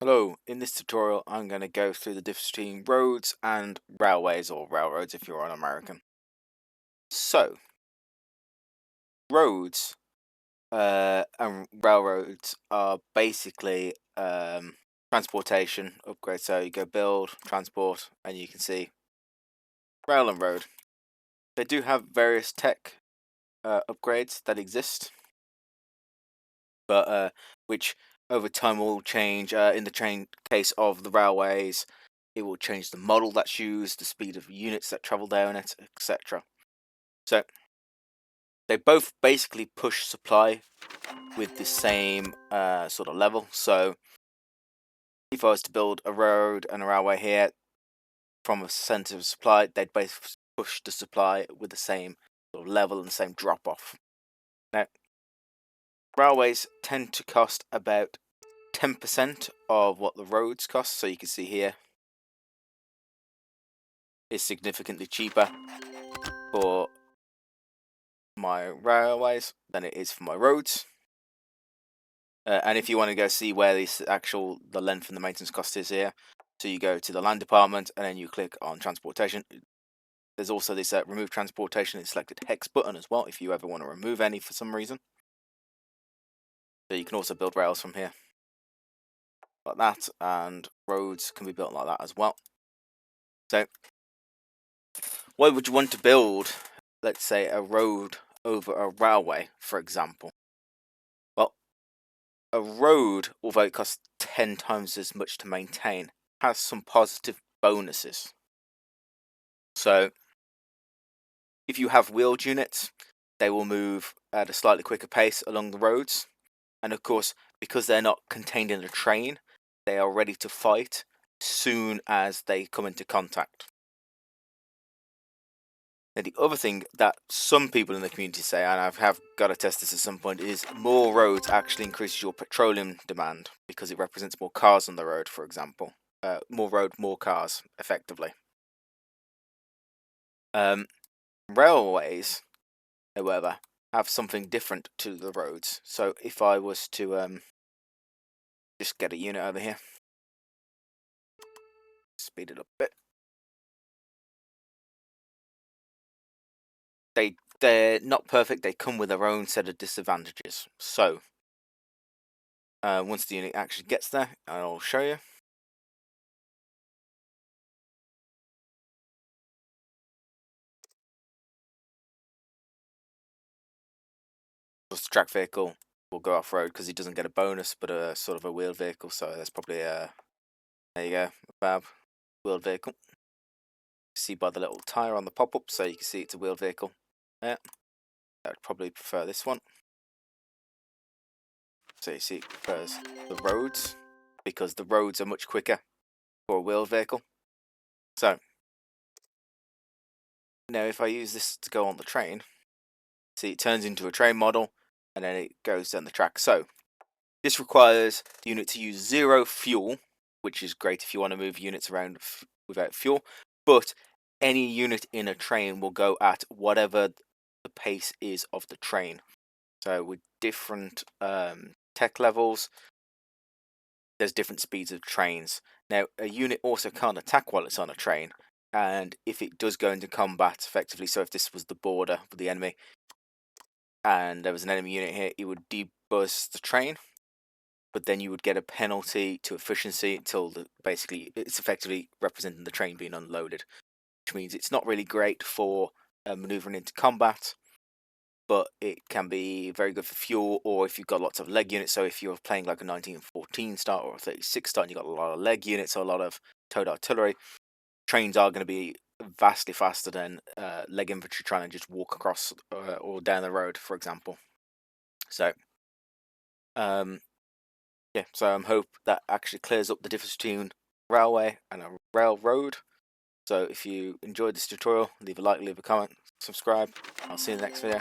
Hello, in this tutorial I'm going to go through the difference between roads and railways, or railroads if you're an American. So, roads and railroads are basically transportation upgrades. So you go build, transport, and you can see rail and road. They do have various tech upgrades that exist, but which over time will change. In the case of the railways, it will change the model that's used, the speed of units that travel down it, etc. So they both basically push supply with the same sort of level. So if I was to build a road and a railway here from a centre of supply, they'd both push the supply with the same sort of level and the same drop off. Now, railways tend to cost about 10% of what the roads cost. So you can see here is significantly cheaper for my railways than it is for my roads. And if you want to go see where the length and the maintenance cost is here, so you go to the land department and then you click on transportation. There's also this remove transportation and selected hex button as well if you ever want to remove any for some reason. So you can also build rails from here like that, and roads can be built like that as well. So why would you want to build, let's say, a road over a railway, for example? Well, a road, although it costs 10 times as much to maintain, has some positive bonuses. So if you have wheeled units, they will move at a slightly quicker pace along the roads. And of course, because they're not contained in a train, they are ready to fight as soon as they come into contact. Now, the other thing that some people in the community say, and I have got to test this at some point, is more roads actually increases your petroleum demand because it represents more cars on the road, for example. More road, more cars, effectively. Railways, however, have something different to the roads. So if I was to just get a unit over here, speed it up a bit. They're not perfect. They come with their own set of disadvantages. So once the unit actually gets there, I'll show you. Just the track vehicle will go off road because he doesn't get a bonus, but a sort of a wheeled vehicle. So that's probably there you go, a fab wheeled vehicle. See by the little tire on the pop-up, so you can see it's a wheeled vehicle. Yeah, I'd probably prefer this one. So you see it prefers the roads because the roads are much quicker for a wheeled vehicle. So now if I use this to go on the train, see it turns into a train model and then it goes down the track. So this requires the unit to use 0 fuel, which is great if you want to move units around without fuel, but any unit in a train will go at whatever the pace is of the train. So with different tech levels, there's different speeds of trains. Now, a unit also can't attack while it's on a train, and if it does go into combat effectively, so if this was the border with the enemy, and there was an enemy unit here, it would debuzz the train, but then you would get a penalty to efficiency until basically it's effectively representing the train being unloaded, which means it's not really great for maneuvering into combat, but it can be very good for fuel, or if you've got lots of leg units. So if you're playing like a 1914 start or a 36 start and you've got a lot of leg units or a lot of towed artillery, trains are going to be vastly faster than leg infantry trying to just walk across or down the road, for example. So yeah, so I hope that actually clears up the difference between railway and a railroad. So if you enjoyed this tutorial, leave a like, leave a comment, subscribe. I'll see you in the next video.